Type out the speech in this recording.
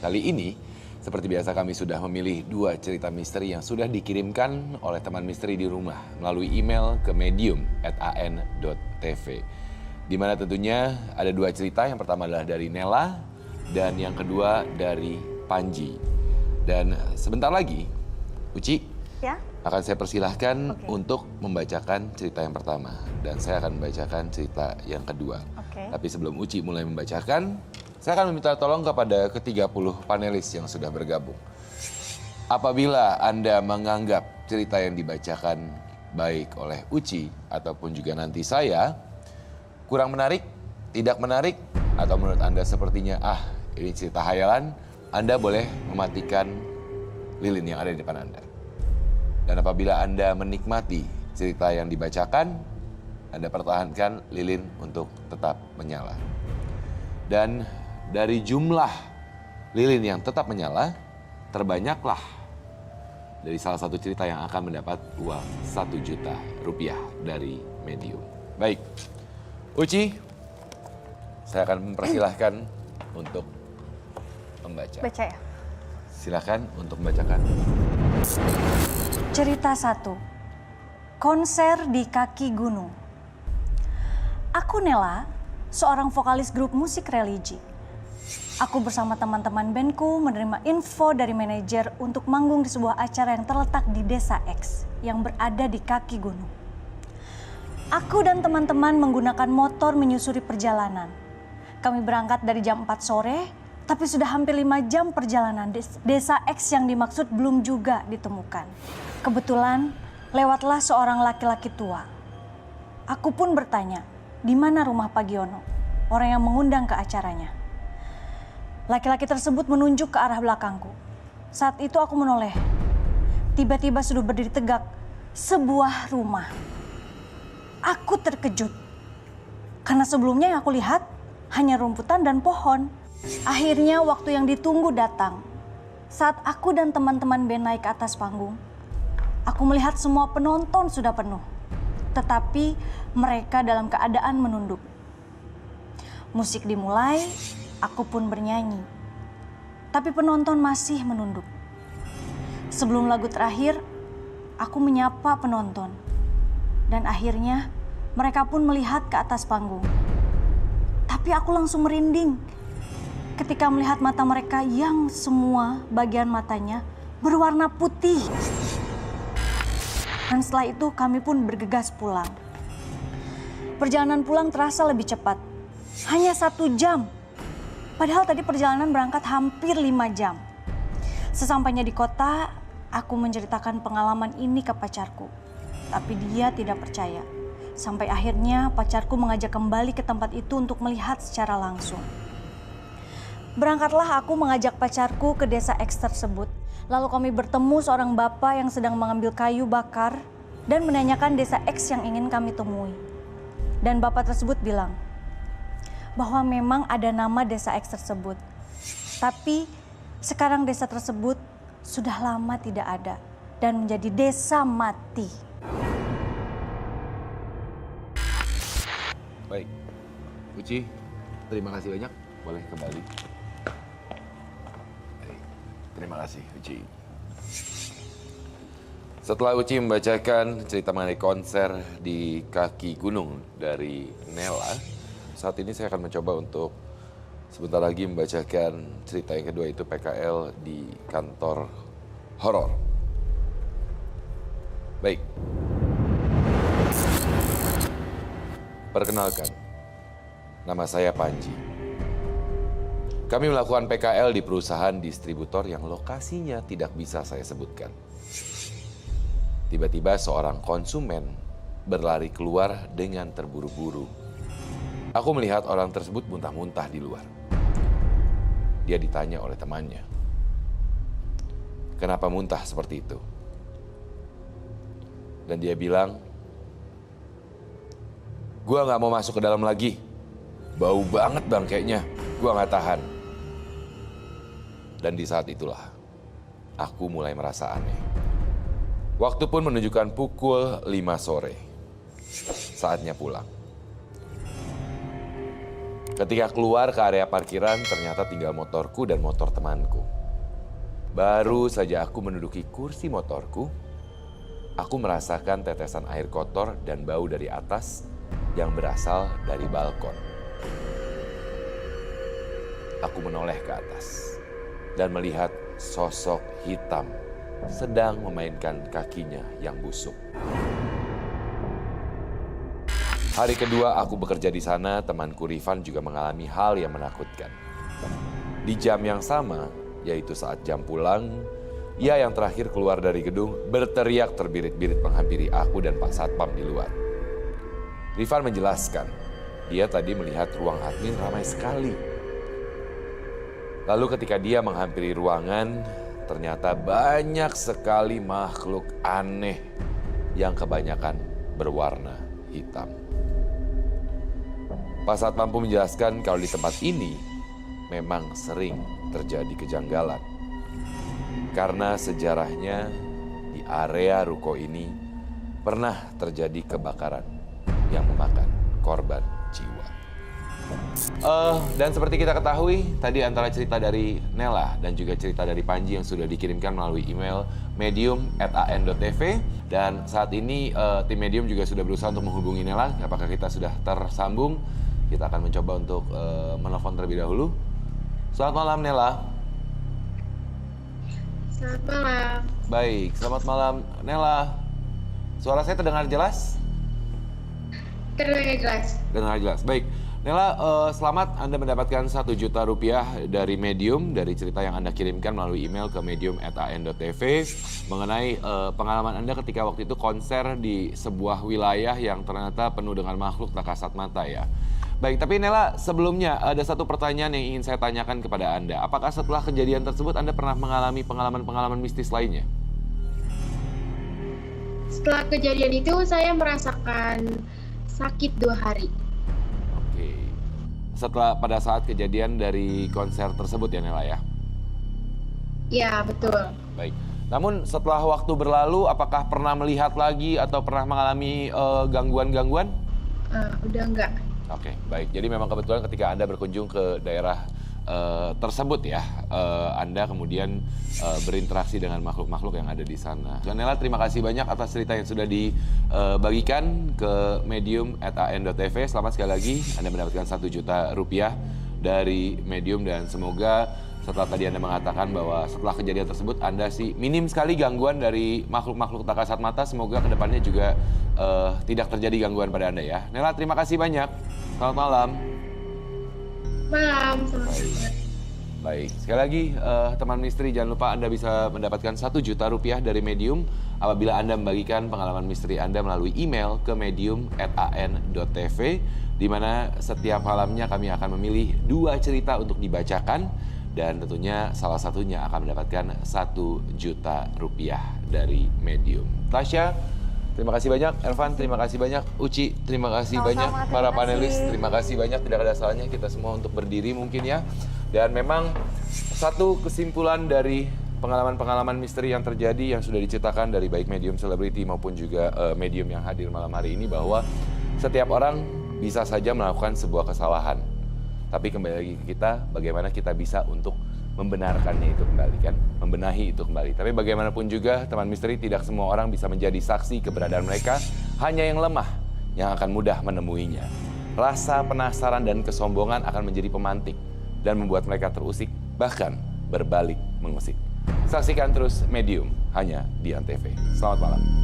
Kali ini, seperti biasa kami sudah memilih 2 cerita misteri yang sudah dikirimkan oleh teman misteri di rumah melalui email ke medium@an.tv. Di mana tentunya ada 2 cerita, yang pertama adalah dari Nela dan yang kedua dari Panji. Dan sebentar lagi, Uci Ya? akan saya persilahkan untuk membacakan cerita yang pertama. Dan saya akan membacakan cerita yang kedua. Tapi sebelum Uci mulai membacakan, saya akan meminta tolong kepada ke-30 panelis yang sudah bergabung. Apabila Anda menganggap cerita yang dibacakan baik oleh Uci ataupun juga nanti saya kurang menarik, tidak menarik, atau menurut Anda sepertinya ini cerita hayalan, Anda boleh mematikan lilin yang ada di depan Anda. Dan apabila Anda menikmati cerita yang dibacakan, Anda pertahankan lilin untuk tetap menyala. Dan dari jumlah lilin yang tetap menyala, terbanyaklah dari salah satu cerita yang akan mendapat uang 1 juta rupiah dari Medium. Baik, Uci, saya akan mempersilahkan untuk membaca. Baca ya? Silakan untuk membacakan. Cerita 1. Konser di kaki gunung. Aku Nela, seorang vokalis grup musik religi. Aku bersama teman-teman bandku menerima info dari manajer untuk manggung di sebuah acara yang terletak di Desa X yang berada di kaki gunung. Aku dan teman-teman menggunakan motor menyusuri perjalanan. Kami berangkat dari jam 4 sore, tapi sudah hampir 5 jam perjalanan. Desa X yang dimaksud belum juga ditemukan. Kebetulan lewatlah seorang laki-laki tua. Aku pun bertanya, di mana rumah Pak Giono, orang yang mengundang ke acaranya. Laki-laki tersebut menunjuk ke arah belakangku. Saat itu aku menoleh. Tiba-tiba sudah berdiri tegak sebuah rumah. Aku terkejut. Karena sebelumnya yang aku lihat hanya rumputan dan pohon. Akhirnya waktu yang ditunggu datang. Saat aku dan teman-teman band naik ke atas panggung, aku melihat semua penonton sudah penuh. Tetapi mereka dalam keadaan menunduk. Musik dimulai, aku pun bernyanyi. Tapi penonton masih menunduk. Sebelum lagu terakhir, aku menyapa penonton. Dan akhirnya mereka pun melihat ke atas panggung. Tapi aku langsung merinding ketika melihat mata mereka yang semua bagian matanya berwarna putih. Dan setelah itu kami pun bergegas pulang. Perjalanan pulang terasa lebih cepat. Hanya 1 jam. Padahal tadi perjalanan berangkat hampir 5 jam. Sesampainya di kota, aku menceritakan pengalaman ini ke pacarku. Tapi dia tidak percaya. Sampai akhirnya pacarku mengajak kembali ke tempat itu untuk melihat secara langsung. Berangkatlah aku mengajak pacarku ke Desa X tersebut. Lalu kami bertemu seorang bapak yang sedang mengambil kayu bakar dan menanyakan Desa X yang ingin kami temui. Dan bapak tersebut bilang bahwa memang ada nama Desa X tersebut. Tapi sekarang desa tersebut sudah lama tidak ada dan menjadi desa mati. Baik, Uci, terima kasih banyak. Boleh kembali. Terima kasih, Uci. Setelah Uci membacakan cerita mengenai konser di kaki gunung dari Nela, saat ini saya akan mencoba untuk sebentar lagi membacakan cerita yang kedua, itu PKL di kantor horor. Baik. Perkenalkan, nama saya Panji. Kami melakukan PKL di perusahaan distributor yang lokasinya tidak bisa saya sebutkan. Tiba-tiba seorang konsumen berlari keluar dengan terburu-buru. Aku melihat orang tersebut muntah-muntah di luar. Dia ditanya oleh temannya, "Kenapa muntah seperti itu?" Dan dia bilang, "Gua nggak mau masuk ke dalam lagi. Bau banget bangkainya, gua nggak tahan." Dan di saat itulah, aku mulai merasa aneh. Waktu pun menunjukkan pukul 5 sore. Saatnya pulang. Ketika keluar ke area parkiran, ternyata tinggal motorku dan motor temanku. Baru saja aku menduduki kursi motorku, aku merasakan tetesan air kotor dan bau dari atas yang berasal dari balkon. Aku menoleh ke atas dan melihat sosok hitam sedang memainkan kakinya yang busuk. Hari kedua aku bekerja di sana, temanku Rifan juga mengalami hal yang menakutkan. Di jam yang sama, yaitu saat jam pulang, ia yang terakhir keluar dari gedung berteriak terbirit-birit menghampiri aku dan Pak Satpam di luar. Rifan menjelaskan, dia tadi melihat ruang admin ramai sekali. Lalu ketika dia menghampiri ruangan, ternyata banyak sekali makhluk aneh yang kebanyakan berwarna hitam. Pak Satpam pun menjelaskan kalau di tempat ini memang sering terjadi kejanggalan. Karena sejarahnya di area ruko ini pernah terjadi kebakaran yang memakan korban jiwa. Dan seperti kita ketahui, tadi antara cerita dari Nela dan juga cerita dari Panji yang sudah dikirimkan melalui email medium@an.tv. Dan saat ini tim Medium juga sudah berusaha untuk menghubungi Nela. Apakah kita sudah tersambung? Kita akan mencoba untuk menelpon terlebih dahulu. Selamat malam Nela. Selamat malam. Baik, selamat malam Nela. Suara saya terdengar jelas? Terdengar jelas. Terdengar jelas, baik. Nela, selamat Anda mendapatkan 1 juta rupiah dari Medium, dari cerita yang Anda kirimkan melalui email ke medium@an.tv mengenai pengalaman Anda ketika waktu itu konser di sebuah wilayah yang ternyata penuh dengan makhluk tak kasat mata ya. Baik, tapi Nela, sebelumnya ada satu pertanyaan yang ingin saya tanyakan kepada Anda. Apakah setelah kejadian tersebut Anda pernah mengalami pengalaman-pengalaman mistis lainnya? Setelah kejadian itu saya merasakan sakit 2 hari. Oke. Setelah pada saat kejadian dari konser tersebut ya Nela ya? Ya, betul. Baik. Namun setelah waktu berlalu, apakah pernah melihat lagi atau pernah mengalami gangguan-gangguan? Udah enggak. Oke, baik. Jadi memang kebetulan ketika Anda berkunjung ke daerah tersebut ya, Anda kemudian berinteraksi dengan makhluk-makhluk yang ada di sana. Nela, terima kasih banyak atas cerita yang sudah dibagikan ke medium@an.tv. Selamat sekali lagi, Anda mendapatkan 1 juta rupiah dari Medium dan semoga setelah tadi Anda mengatakan bahwa setelah kejadian tersebut Anda sih minim sekali gangguan dari makhluk-makhluk tak kasat mata, semoga kedepannya juga tidak terjadi gangguan pada Anda ya. Nela, terima kasih banyak. Selamat malam. Malam. Baik, sekali lagi teman misteri, jangan lupa Anda bisa mendapatkan 1 juta rupiah dari Medium apabila Anda membagikan pengalaman misteri Anda melalui email ke medium@an.tv, di mana setiap malamnya kami akan memilih 2 cerita untuk dibacakan dan tentunya salah satunya akan mendapatkan 1 juta rupiah dari Medium. Tasya, terima kasih banyak. Ervan, terima kasih banyak. Uci, terima kasih banyak. Para panelis, terima kasih banyak. Tidak ada salahnya kita semua untuk berdiri mungkin ya. Dan memang satu kesimpulan dari pengalaman-pengalaman misteri yang terjadi yang sudah diceritakan dari baik medium selebriti maupun juga medium yang hadir malam hari ini, bahwa setiap orang bisa saja melakukan sebuah kesalahan. Tapi kembali lagi ke kita, bagaimana kita bisa untuk membenarkannya itu kembali kan, membenahi itu kembali. Tapi bagaimanapun juga teman misteri, tidak semua orang bisa menjadi saksi keberadaan mereka, hanya yang lemah yang akan mudah menemuinya. Rasa penasaran dan kesombongan akan menjadi pemantik dan membuat mereka terusik, bahkan berbalik mengusik. Saksikan terus Medium hanya di Antv. Selamat malam.